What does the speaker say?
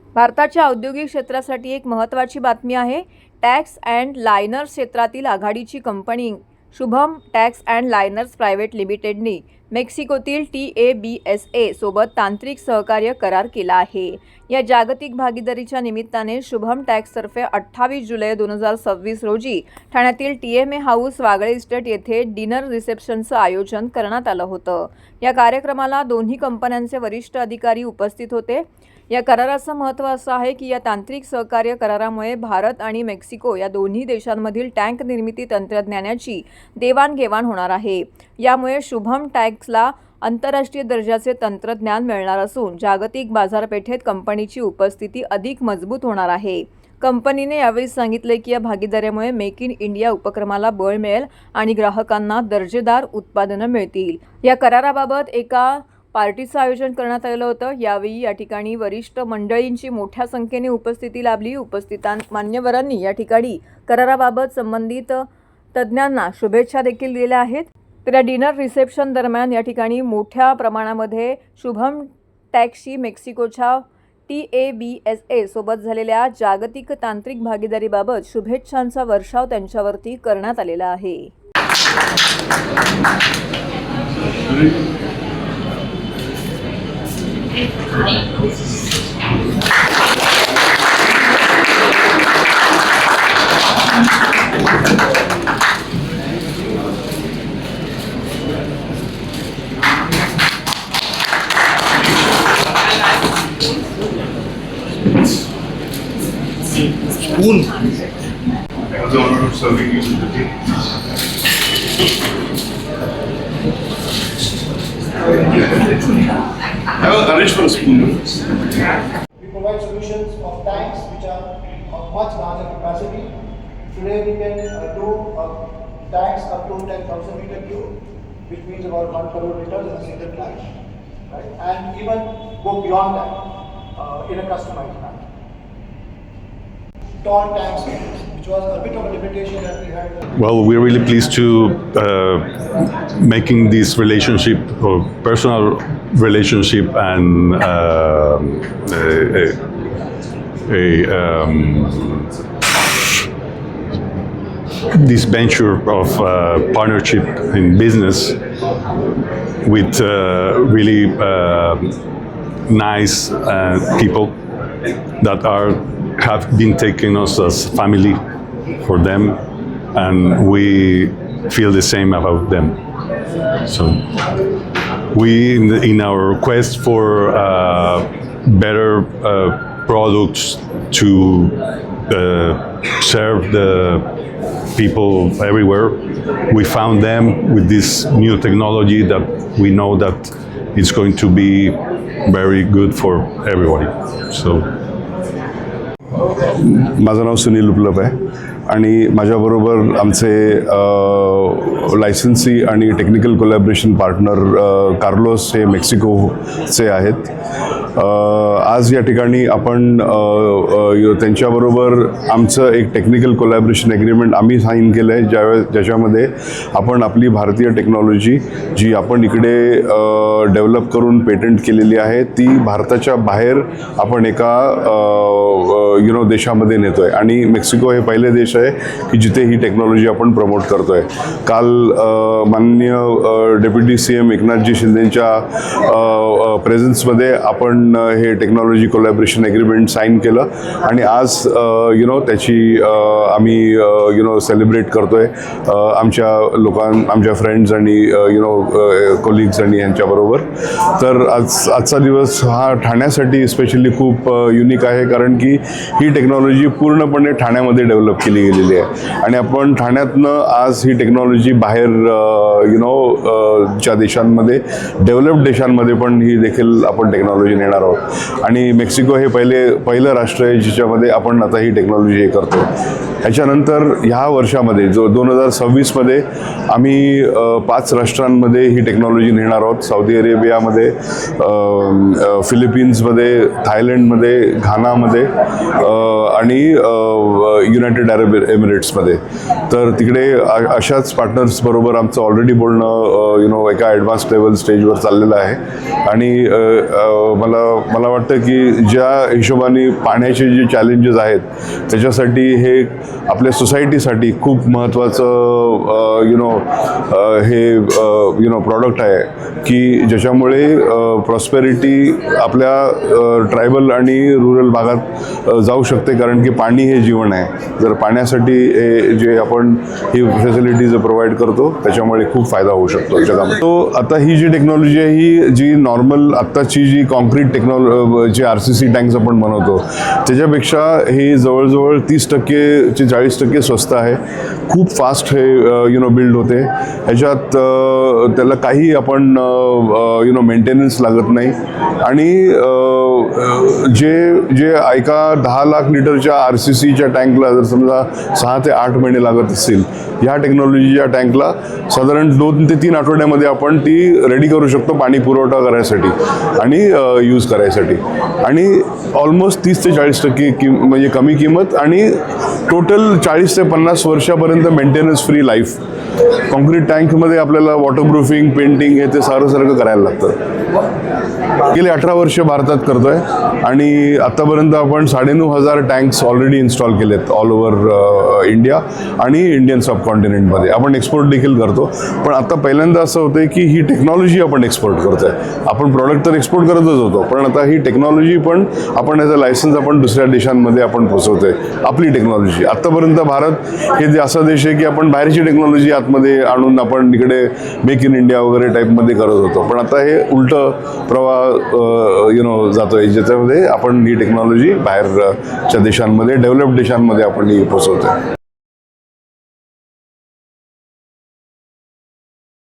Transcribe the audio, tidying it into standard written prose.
भारताच्या औद्योगिक क्षेत्रासाठी एक महत्त्वाची बातमी आहे. टॅक्स अँड लायनर्स क्षेत्रातील आघाडीची company Shubham tax and liners private लिमिटेडने मेक्सिकोतील TABSA सोबत तांत्रिक सहकार्य करार केला आहे. या जागतिक भागीदारीच्या निमित्ताने शुभम टॅक्सतर्फे 28 जुलै 2026 रोजी ठाण्यातील TMA हाऊस वागळे इस्टेट येथे डिनर रिसेप्शनचं आयोजन करण्यात आलं होतं. या कार्यक्रमाला दोन्ही कंपन्यांचे वरिष्ठ अधिकारी उपस्थित होते. या कराराचं महत्त्व असं आहे की या तांत्रिक सहकार्य करारामुळे भारत आणि मेक्सिको या दोन्ही देशांमधील टँक निर्मिती तंत्रज्ञानाची देवाणघेवाण होणार आहे. यामुळे शुभम टॅक्सला आंतरराष्ट्रीय दर्जाचे तंत्रज्ञान मिळणार असून जागतिक बाजारपेठेत कंपनीची उपस्थिती अधिक मजबूत होणार आहे. कंपनीने यावेळी सांगितले की या भागीदारीमुळे मेक इन इंडिया उपक्रमाला बळ मिळेल आणि ग्राहकांना दर्जेदार उत्पादनं मिळतील. या कराराबाबत एका पार्टीचं आयोजन करण्यात आलेलं होतं. यावेळी या ठिकाणी वरिष्ठ मंडळींची मोठ्या संख्येने उपस्थिती लाभली. उपस्थित मान्यवरांनी या ठिकाणी कराराबाबत संबंधित तज्ज्ञांना शुभेच्छा देखील दिल्या आहेत. तर या डिनर रिसेप्शन दरम्यान या ठिकाणी मोठ्या प्रमाणामध्ये शुभम टॅक्सची मेक्सिकोच्या TABSA सोबत झालेल्या जागतिक तांत्रिक भागीदारीबाबत शुभेच्छांचा वर्षाव त्यांच्यावरती करण्यात आलेला आहे. Spoon. I was the honor of serving you with the tea. I will arrange for a spoon. We provide solutions of tanks which are of much larger capacity. Today we can do tanks up to 10,000 meter cube, which means about 1 crore liters in a single tank, right? And even go beyond that in a customized tank. Tall tanks, which was a bit of a limitation that we had. Well, we're really pleased to making this relationship, or personal relationship, and this venture of partnership in business with really nice people that have been taking us as family for them, and we feel the same about them. So we, in our quest for better products to serve the people everywhere, we found them with this new technology that we know that it's going to be very good for everybody. So माझं नाव सुनील उपलप आहे आणि माझ्याबरोबर आमचे लायसन्सी आणि technical collaboration partner Carlos हे मेक्सिकोचे आहेत. आज या ठिकाणी आपण त्यांच्याबरोबर आमचं एक टेक्निकल कोलॅबरेशन ॲग्रीमेंट आम्ही साईन केलं आहे, ज्याच्यामध्ये आपण आपली भारतीय टेक्नॉलॉजी जी आपण इकडे डेव्हलप करून पेटंट केलेली आहे ती भारताच्या बाहेर आपण एका देशामध्ये नेतो आहे. आणि मेक्सिको हे पहिले देश आहे की जिथे ही टेक्नॉलॉजी आपण प्रमोट करतो आहे. काल माननीय डेप्युटी CM एकनाथजी शिंदेंच्या प्रेझेन्समध्ये आपण हे टेक्नॉलॉजी कोलॅबरेशन ॲग्रीमेंट साईन केलं आणि आज त्याची आम्ही सेलिब्रेट करतो आहे आमच्या फ्रेंड्स आणि कोलिग्स आणि यांच्याबरोबर. तर आजचा दिवस हा ठाण्यासाठी स्पेशली खूप युनिक आहे, कारण की ही टेक्नॉलॉजी पूर्णपणे ठाण्यामध्ये डेव्हलप केली गेलेली आहे आणि आपण ठाण्यातनं आज ही टेक्नॉलॉजी बाहेर च्या देशांमध्ये, डेव्हलप्ड देशांमध्ये पण ही देखील आपण टेक्नॉलॉजी नेणार आहोत. आणि मेक्सिको हे पहिलं राष्ट्र आहे ज्याच्यामध्ये आपण आता ही टेक्नॉलॉजी हे करतो. ह्याच्यानंतर ह्या वर्षामध्ये जो 2026मध्ये आम्ही 5 राष्ट्रांमध्ये ही टेक्नॉलॉजी नेणार आहोत. सौदी अरेबियामध्ये, फिलिपिन्समध्ये, थायलंडमध्ये, घानामध्ये आणि युनायटेड अरब एमिरेट्समध्ये. तर तिकडे अशाच पार्टनर्सबरोबर आमचं ऑलरेडी बोलणं एका ॲडव्हान्स लेवल स्टेजवर चाललेलं आहे. आणि मला वाटतं की ज्या हिशोबाने पाण्याचे जे चॅलेंजेस आहेत त्याच्यासाठी हे आपल्या सोसायटीसाठी खूप महत्त्वाचं हे प्रॉडक्ट आहे की ज्याच्यामुळे प्रॉस्पेरिटी आपल्या ट्रायबल आणि रुरल भागात जाऊ शकते, कारण की पाणी हे जीवन आहे. जर पाण्यासाठी हे जे आपण ही फॅसिलिटीज प्रोव्हाइड करतो त्याच्यामुळे खूप फायदा होऊ शकतो जगामध्ये. तो आता ही जी टेक्नॉलॉजी आहे ही जी नॉर्मल आत्ताची जी कॉन्क्रीट जे RCC टँक्स आपण बनवतो त्याच्यापेक्षा हे जवळजवळ 30% ते 40% स्वस्त आहे. खूप फास्ट हे बिल्ड होते. ह्याच्यात त्याला काही आपण मेंटेनन्स लागत नाही. आणि जे एका 10 लाख लिटरच्या RCCच्या टँकला जर समजा 6 ते 8 महिने लागत असतील, ह्या टेक्नॉलॉजीच्या टँकला साधारण 2 ते 3 आठवड्यामध्ये आपण ती रेडी करू शकतो पाणी पुरवठा करायसाठी आणि यूज करायसाठी. आणि ऑलमोस्ट 30 ते 40% म्हणजे कमी किंमत आणि टोटल 40 ते 50 वर्षापर्यंत मेंटेनन्स फ्री लाईफ. कॉन्क्रीट टँकमध्ये आपल्याला वॉटरप्रूफिंग, पेंटिंग हे ते सारं करायला लागतं. गेले 18 वर्ष भारतात करतोय आणि आतापर्यंत आपण 9,500 टँक्स ऑलरेडी इन्स्टॉल केलेत ऑल ओव्हर इंडिया आणि इंडियन सबकॉन्टिनेंटमध्ये. आपण एक्सपोर्ट देखील करतो. पण आता पहिल्यांदा असं होतं की ही टेक्नॉलॉजी आपण एक्सपोर्ट करतोय. आपण प्रॉडक्ट तर एक्सपोर्ट करतच होतो, पण आता ही टेक्नॉलॉजी पण आपण ॲज अ लायसन्स आपण दुसऱ्या देशांमध्ये आपण पोचवतोय आपली टेक्नॉलॉजी. आत्तापर्यंत भारत हे असा देश आहे की आपण बाहेरची टेक्नॉलॉजी आतमध्ये आणून आपण इकडे मेक इन इंडिया वगैरे टाईपमध्ये करत होतो. पण आता हे उलटं प्रवाह जातोय, ज्याच्यामध्ये आपण ही टेक्नॉलॉजी बाहेरच्या देशांमध्ये, डेव्हलप्ड देशांमध्ये आपण ही पोचवतोय.